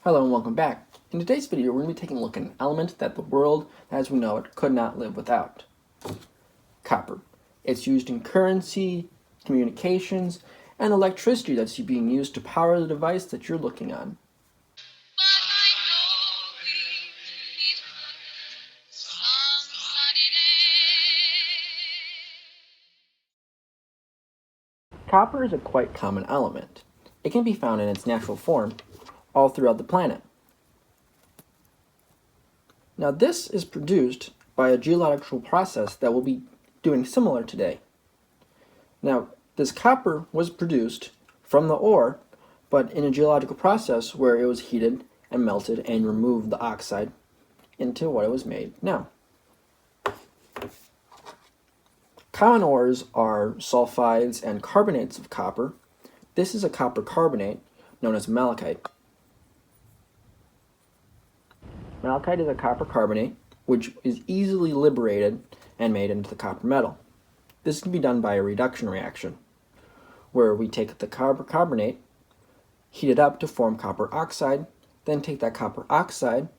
Hello and welcome back. In today's video, we're going to be taking a look at an element that the world, as we know it, could not live without. Copper. It's used in currency, communications, and electricity that's being used to power the device that you're looking on. Copper is a quite common element. It can be found in its natural form all throughout the planet. Now this is produced by a geological process that we'll be doing similar today. Now this copper was produced from the ore, but in a geological process where it was heated and melted and removed the oxide into what it was made now. Common ores are sulfides and carbonates of copper. This is a copper carbonate known as malachite. Malachite is a copper carbonate which is easily liberated and made into the copper metal. This can be done by a reduction reaction, where we take the copper carbonate, heat it up to form copper oxide, then take that copper oxide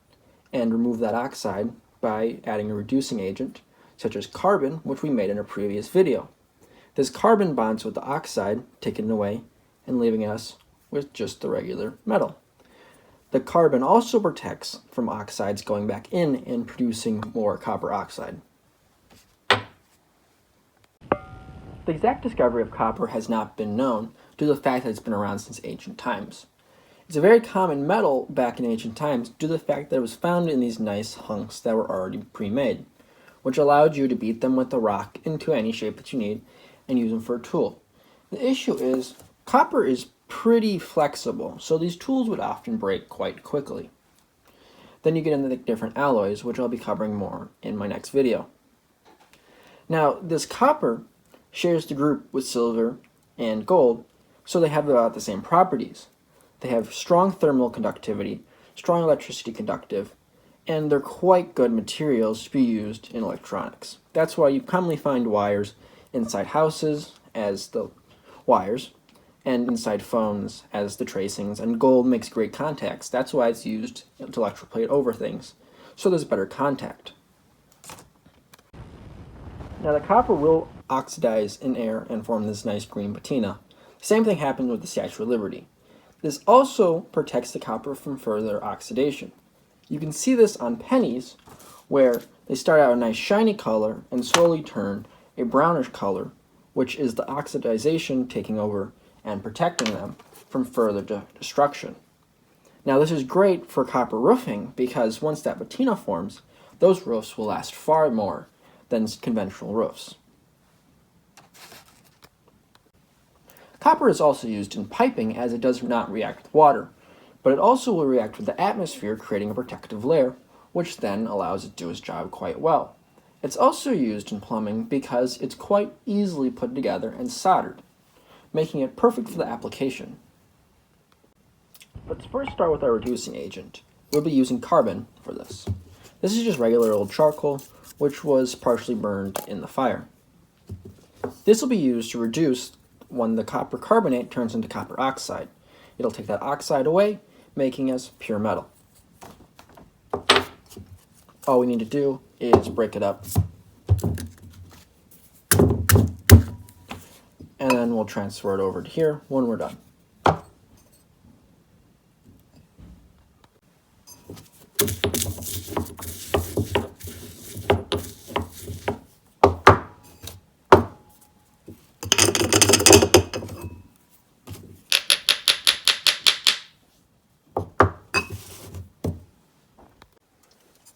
and remove that oxide by adding a reducing agent, such as carbon, which we made in a previous video. This carbon bonds with the oxide, taking it away, and leaving us with just the regular metal. The carbon also protects from oxides going back in and producing more copper oxide. The exact discovery of copper has not been known due to the fact that it's been around since ancient times. It's a very common metal back in ancient times due to the fact that it was found in these nice hunks that were already pre-made, which allowed you to beat them with a rock into any shape that you need and use them for a tool. The issue is copper is pretty flexible, so these tools would often break quite quickly. Then you get into the different alloys, which I'll be covering more in my next video. Now, this copper shares the group with silver and gold, so they have about the same properties. They have strong thermal conductivity, strong electricity conductive, and they're quite good materials to be used in electronics. That's why you commonly find wires inside houses as the wires, and inside phones as the tracings, and gold makes great contacts. That's why it's used to electroplate over things, so there's better contact. Now the copper will oxidize in air and form this nice green patina. Same thing happens with the Statue of Liberty. This also protects the copper from further oxidation. You can see this on pennies, where they start out a nice shiny color and slowly turn a brownish color, which is the oxidization taking over and protecting them from further destruction. Now this is great for copper roofing because once that patina forms, those roofs will last far more than conventional roofs. Copper is also used in piping as it does not react with water, but it also will react with the atmosphere, creating a protective layer, which then allows it to do its job quite well. It's also used in plumbing because it's quite easily put together and soldered, making it perfect for the application. Let's first start with our reducing agent. We'll be using carbon for this. This is just regular old charcoal, which was partially burned in the fire. This will be used to reduce when the copper carbonate turns into copper oxide. It'll take that oxide away, making us pure metal. All we need to do is break it up, and then we'll transfer it over to here when we're done.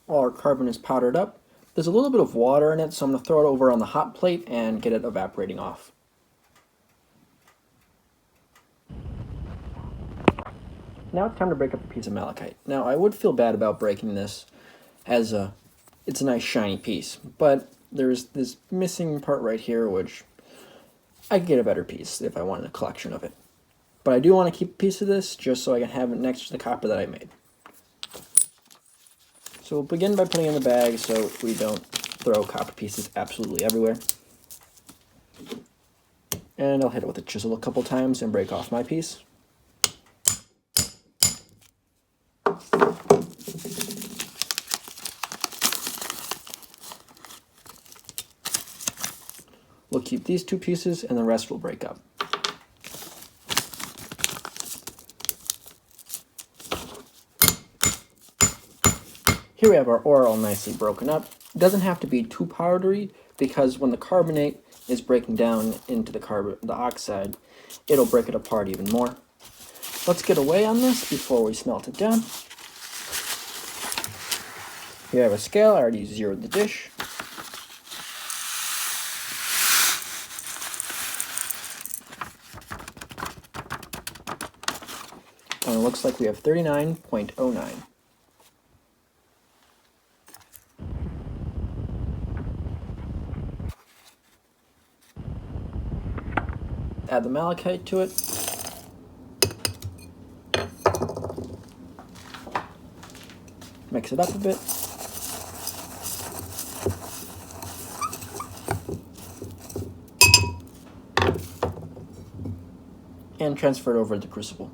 While our carbon is powdered up, there's a little bit of water in it, so I'm going to throw it over on the hot plate and get it evaporating off. Now it's time to break up a piece of malachite. Now I would feel bad about breaking this as it's a nice shiny piece, but there's this missing part right here which I could get a better piece if I wanted a collection of it. But I do want to keep a piece of this just so I can have it next to the copper that I made. So we'll begin by putting it in the bag so we don't throw copper pieces absolutely everywhere. And I'll hit it with a chisel a couple times and break off my piece. We'll keep these two pieces and the rest will break up. Here we have our ore all nicely broken up. It doesn't have to be too powdery because when the carbonate is breaking down into the oxide, it'll break it apart even more. Let's get away on this before we smelt it down. Here I have a scale. I already zeroed the dish. And it looks like we have 39.09. Add the malachite to it. Mix it up a bit. And transfer it over to the crucible.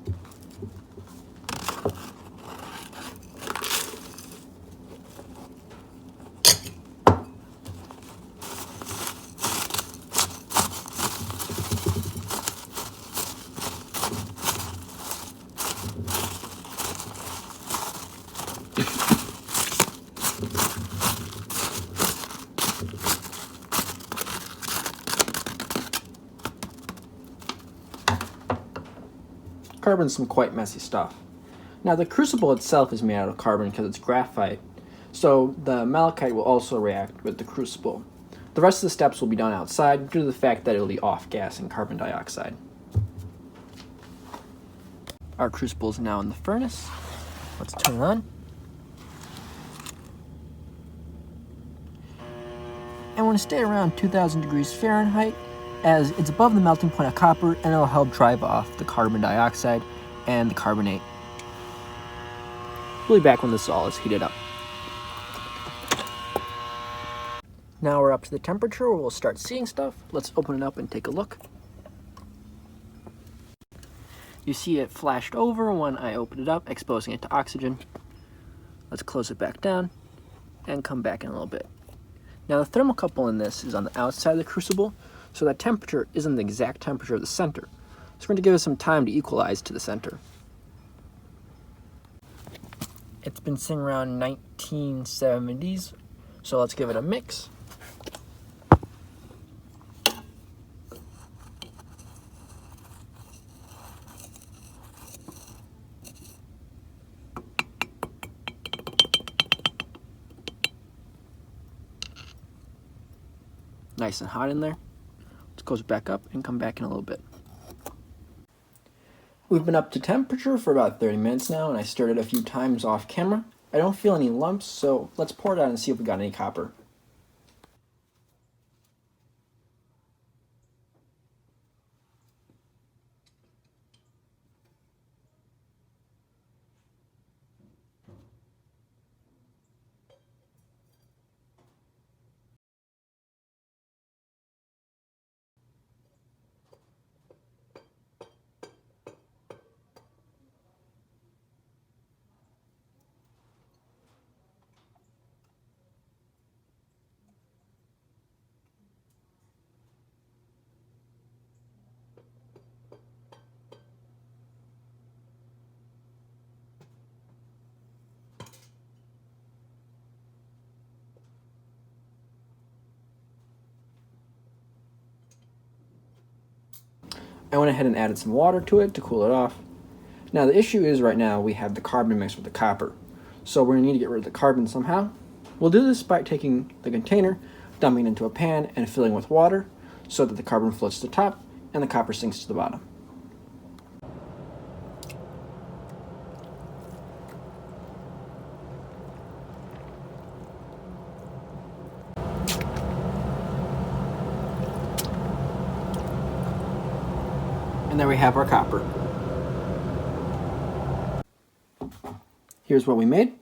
Carbon's some quite messy stuff. Now the crucible itself is made out of carbon because it's graphite, so the malachite will also react with the crucible. The rest of the steps will be done outside due to the fact that it will be off-gassing carbon dioxide. Our crucible is now in the furnace. Let's turn it on. And we're going to stay around 2000 degrees Fahrenheit as it's above the melting point of copper and it'll help drive off the carbon dioxide and the carbonate. We'll be back when this all is heated up. Now we're up to the temperature where we'll start seeing stuff. Let's open it up and take a look. You see it flashed over when I opened it up, exposing it to oxygen. Let's close it back down and come back in a little bit. Now the thermocouple in this is on the outside of the crucible, so that temperature isn't the exact temperature of the center. So we're going to give it some time to equalize to the center. It's been sitting around 1970s, so let's give it a mix. Nice and hot in there. Let's close it back up and come back in a little bit. We've been up to temperature for about 30 minutes now, and I stirred it a few times off camera. I don't feel any lumps, so let's pour it out and see if we got any copper. I went ahead and added some water to it to cool it off. Now the issue is right now we have the carbon mixed with the copper, so we're going to need to get rid of the carbon somehow. We'll do this by taking the container, dumping it into a pan, and filling with water so that the carbon floats to the top and the copper sinks to the bottom. And there we have our copper. Here's what we made.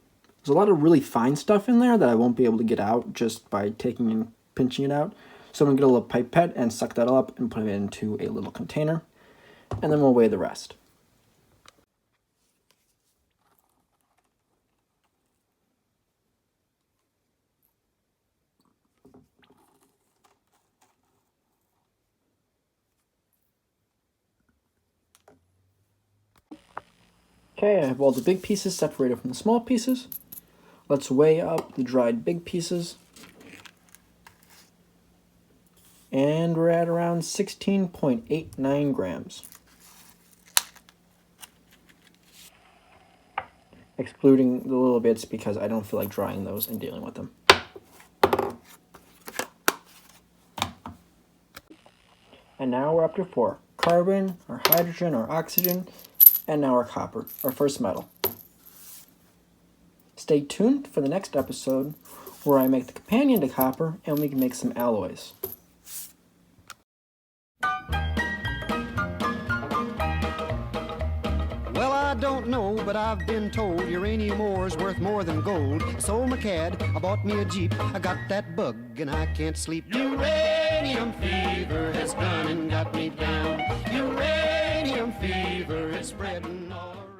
There's a lot of really fine stuff in there that I won't be able to get out just by taking and pinching it out. So I'm going to get a little pipette and suck that all up and put it into a little container. And then we'll weigh the rest. Okay, I have all the big pieces separated from the small pieces. Let's weigh up the dried big pieces. And we're at around 16.89 grams. Excluding the little bits because I don't feel like drying those and dealing with them. And now we're up to 4. Carbon, our hydrogen, our oxygen, and now our copper, our first metal. Stay tuned for the next episode where I make the companion to copper and we can make some alloys. Well, I don't know, but I've been told uranium ore's worth more than gold. Sold my cad, I bought me a Jeep, I got that bug and I can't sleep. Uranium fever has gone and got me down. Uranium fever is spreading all around.